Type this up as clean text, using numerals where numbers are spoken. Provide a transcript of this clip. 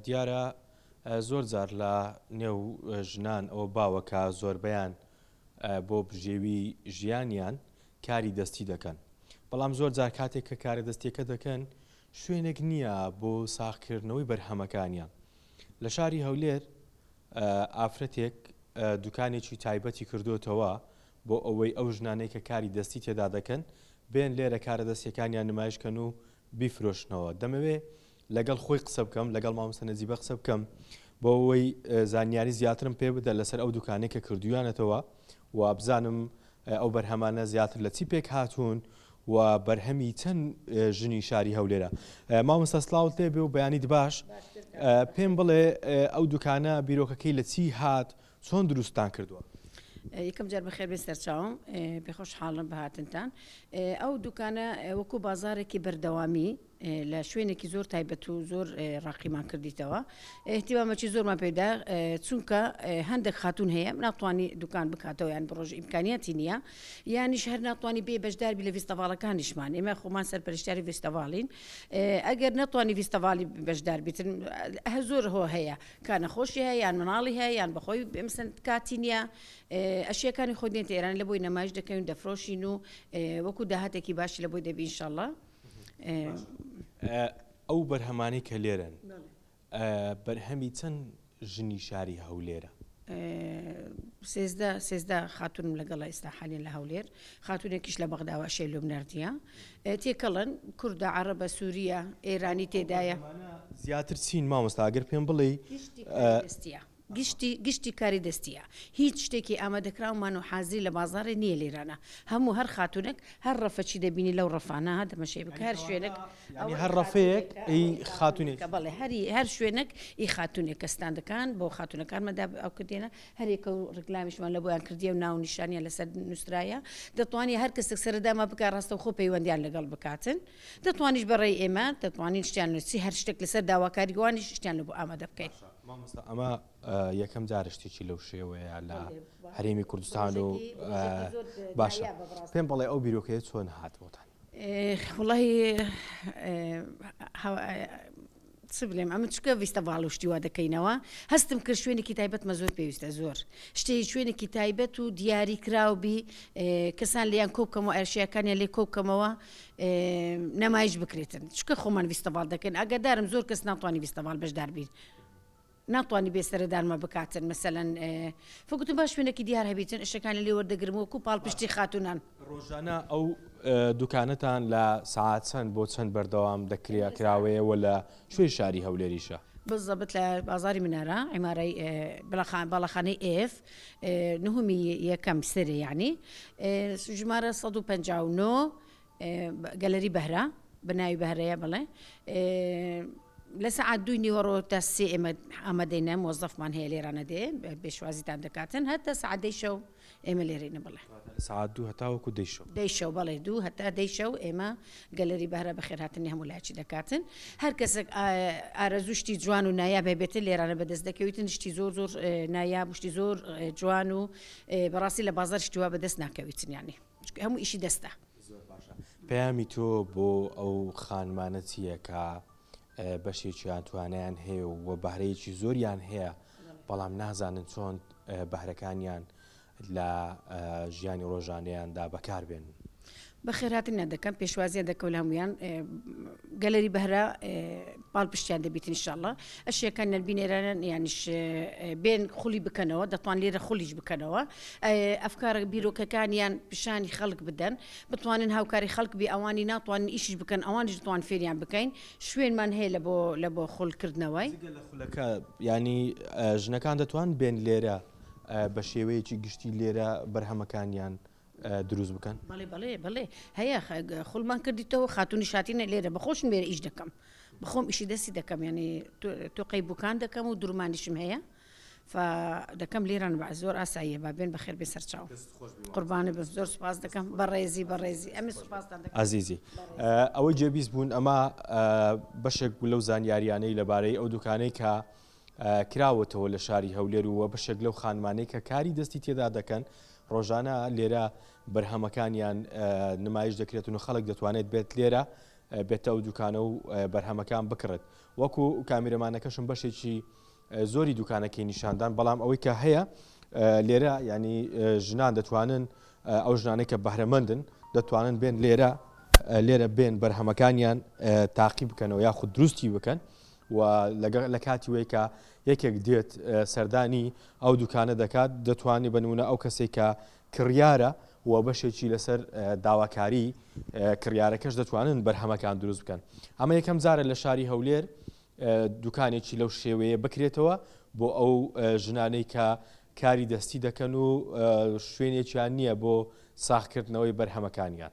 دیارە زۆر جار لە نێو ژنان ئەوە باوەکە زۆربەیان بۆ بژێوی ژیانیان کاری دەستی دەکەن. بەڵام زۆر جار کاتێک کە کارە دەستیەکە دەکەن شوێنێک نییە بۆ ساغکردنەوەی بەرهەمەکانیان. لە شاری هەولێر ئافرەتێک دوکانێکی تایبەتی کردوتەوە بۆ ئەوەی ئەو ژنانەی کە کاری دەستی تێدا دەکەن بێن لێرە کارە دەستیەکانیان نمایشکەن و بیفرۆشنەوە. دەمەوێ لەگەڵ خۆی قسە بکەم، لەگەڵ مامۆستا نەجیبە قسە بکەم بۆ ئەوەی زانیاری زیاترم پێ بدە لەسەر ئەو دوکانێک کە کردویانەتەوە و بزانم ئەو بەرهەمانە زیاتر لە چی پێک هاتوون و بەرهەمی چەند ژنی شاری هەولێرە. مامۆستا سڵاوت لێ بێ و بەیانیت باش پێم بڵێ ئەو دوکانە بیرۆکەکەی لە چی هات، چۆن دروستان کردووە؟ یەکەم جار بەخێر بێ سەرچاوم، پێخۆش حاڵم بەهاتنتان. ئەو دوکانە وەکو بازارێکی بەردەوامی لە شوێنێکی زۆر تایبەت و زۆر ڕاقیمان کردیتەوە. احتیمامەکی زۆرمان پێدا چونکە هەندێک خاتون هەیە ناتوانانی دوکان بکاتەوە یان بڕۆژ ئیمکانیاتی نییە، یانیش هەر ناتوانانی بێ بەشداربی لە ڤیستەڤاڵەکانیشمان. ئێمە خۆمان سەرپەرشتیاری ڤیستەڤاڵین، ئەگەر ناتوانانی ڤیستەڤاڵی بەشدار بیتن هە زۆر هۆ هەیە، کانەخۆشی هەیە یان مناڵی هەیە یان بەخۆی ئەمسن کاتی نییە، ئەشیەکانی خۆی دێن ئێران لە بۆی نەمایش دەکەین دەفرۆشین و وەکو داهاتێکی باشی لە بۆی دەبی ئینشاءڵڵا. ئەو بەرهەمانەی کە لێرن بەرهەمی چەند ژنی شاری هەولێرە؟ سێزدە خاتونم لەگەڵ ئێستا حالین لە هەولێر، خاتونێکیش لە بەغداوە شێلۆ بنەردیە، تێکەڵن کوردە عەرەبە سووریە ئێرانی تێدایە. زیاتر چین مامۆستا ئەگەر پێم بڵێ؟ گشتی کاری دەستیە، هیچ شتێکی ئامادەکراومان و حازری لە بازارێ نییە لێرانە، هەموو هەر خاتونێک هەر ڕەفەچی دەبینی لەو ڕەفانە دەمەشەی بکە هەر شوێنێک هەر ڕەفەیەک ئەی خاتونێک بەڵێ هەر شوێنێک ئی خاتونێک کەستان دەکان بۆ خاتونەکانمەدا ئەو کردێنە هەرێکە و ڕگلامیشمان لە بۆیان کردیە و ناو نیشانیان لەسەر نووسرایە، دەتوانانی هەر کەسێک سەرداما بکە ڕاستە و خۆ پەیوەندیان لەگەڵ بکاتن، دەتوانیش بەڕێی ئێمە دەتوانین شتیان لەچی هەر شتێک لەسەر داواکاری گوانیش شتیان لە بۆ ئامادە بکەین. مامۆستا ئەمە یەکەم جارە شتێکی لەو شێوەیە لە هەرێمی کوردستان و باشە پێم بەڵێ ئەو بیرۆکەیە چۆن هاتبۆتان؟ وڵی چ بڵێم ئەمە چکە ڤیستەڤاڵ و شتیوا دەکەینەوە، هەستم کرد شوێنێکی تایبەتمە زۆر پێویستە زۆر شتێکی شوێنێکی تایبەت و دیاری کراوبی کەسان لیان کۆبکەمەوە ئەرشیەکانیان لێ کۆبکەمەوە نەمایش بکرێتن، چکە خۆمان ڤیستەڤاڵ دەکەن ئاگادارم زۆر کەس ناتوانانی ڤیستەڤاڵ بەشدار بین، ناتوانانی بێسەردانمە بکاتن مەسەلەن فکوتم باش شوێنێکی دیار هەبیتن ئەشەکانی لێ وەردەگرمەوە و پاڵپشتی خاتونان. ڕۆژانە ئەو دوکانەتان لە سەعات چەند بۆ چەند بەردەوام دەکراوەیەوە لە کوێی شاری هەولێریشە؟ بالضبط لە بازاری منارە عیمارەی باڵەخانەی ئێف نهومی یەکەم سەرێ یعنی ژمارە 159 گەلەری بەهرە بەناوی بەهرەیە بڵێ لە سەعات 2 نیوەڕۆ تا 3 ئێمە ئامادەینە مۆزەفمان هەیە لێرانە دێ بێشوازیتان دەکاتن هەتا سەعات 10 شەو ئێمە لێرەینە بڵێ سەعات 2 هەتا وەکو 10 شەو 10 شەو بەڵێ 2 هەتا 10 شەو ئێمە گەلەری بەهرە بەخێرهاتنی هەموو لایەکی دەکاتن هەر کەسێک ئارەزوو شتی جوان و نایاب هەبێتن لێرانە بەدەست دەکەویتن شتی زۆر زۆر نایاب شتی زۆر جوان و بەڕاستی لە بازار شتیوا بەدەست ناکەویتن یعنی هەموو ئیشی دەستە. پەیامی تۆ بۆ ئەو خانمانە چییە کە بەشێکیان توانیان هەیە و بەهرەیەکی زۆریان هەیە بەڵام نازانن چۆن بەهرەکانیان لە ژیانی ڕۆژانەیاندا بەکاربێنن؟ بەخێرهاتنیان دەکەم پێشوازیان دەکەوت هەمویان گەلەری بەهرە پاڵپشتیان دەبیت ئینشاءڵڵا ئەشیەکان نەربینێرانن یانیش بێن خولی بکەنەوە دەتوان لێرە خولیش بکەنەوە ئەفکارە بیرۆکەکانیان پیشانی خەڵک بدەن بتوانن هاوکاری خەڵک بی ئەوانی ناتوانن ئیشش بکەن ئەوانیش دەتوان فێریان بکەین شوێنمان هەیە لە بۆ خولکردنەوەی خولەکە ینی ژنەکان دەتوان بێن لێرە بە شێوەیەکی گشتی لێرە بەرهەمەکانیان دروست بکەن؟ بەڵێ هەیە خوڵمان کردیتەوە خاتونی شاتینە لێرە بەخۆشم لێرە ئیش دەکەم بخۆم ئیشی دەستی دەکەم ینی تۆقەی بووکان دەکەم و دوورمانیشم هەیە دەکەم لێران بە زۆر ئاساییە با بێن بەخێر بێ سەرچاو قوربانە بە زۆر سوپاس دەکەم بەڕێزی ئەمە سوپاسدان دەکەم. عەزیزی ئەوەی جێبیست بوون ئەمە بەشێک لەو زانیاریانەی لەبارەی ئەو دوکانەی کە کراوەتەوە لە شاری هەولێر و بەشێک لەو خانمانەی کە کاری دەستی تێدا دەکەن ڕۆژانە لێرە بەرهەمەکانیان نمایش دەکرێتن و خەڵک دەتوانێت بێت لێرە بێتە ئەو دوکانە و بەرهەمەکان بکڕێت وەکو کامیرەمانەکەشم بەشێکی زۆری دوکانەکەی نیشاندان بەڵام ئەوەی کە هەیە لێرە ینی ژنان دەتوانن ئەو ژنانەی کە بەهرەمەندن دەتوانن بێن لێرە بێن بەرهەمەکانیان تاقی بکەنەوە یاخود دروستی بکەن و لە کاتی وەی کە یەکێک دێت سەردانی ئەو دوکانە دەکات دەتوانێت بنمونە ئەو کەسێک کە کڕیارە و بەشێکی لەسەر داواکاری کڕیارەکەش دەتوانن بەرهەمەکان دروست بکەن. ئەمە یەکەم جارە لە شاری هەولێر دوکانێکی لەو شێوەیە بکرێتەوە بۆ ئەو ژنانەی کە کاری دەستی دەکەن و شوێنێکیان نییە بۆ ساختکردنەوەی بەرهەمەکانیان.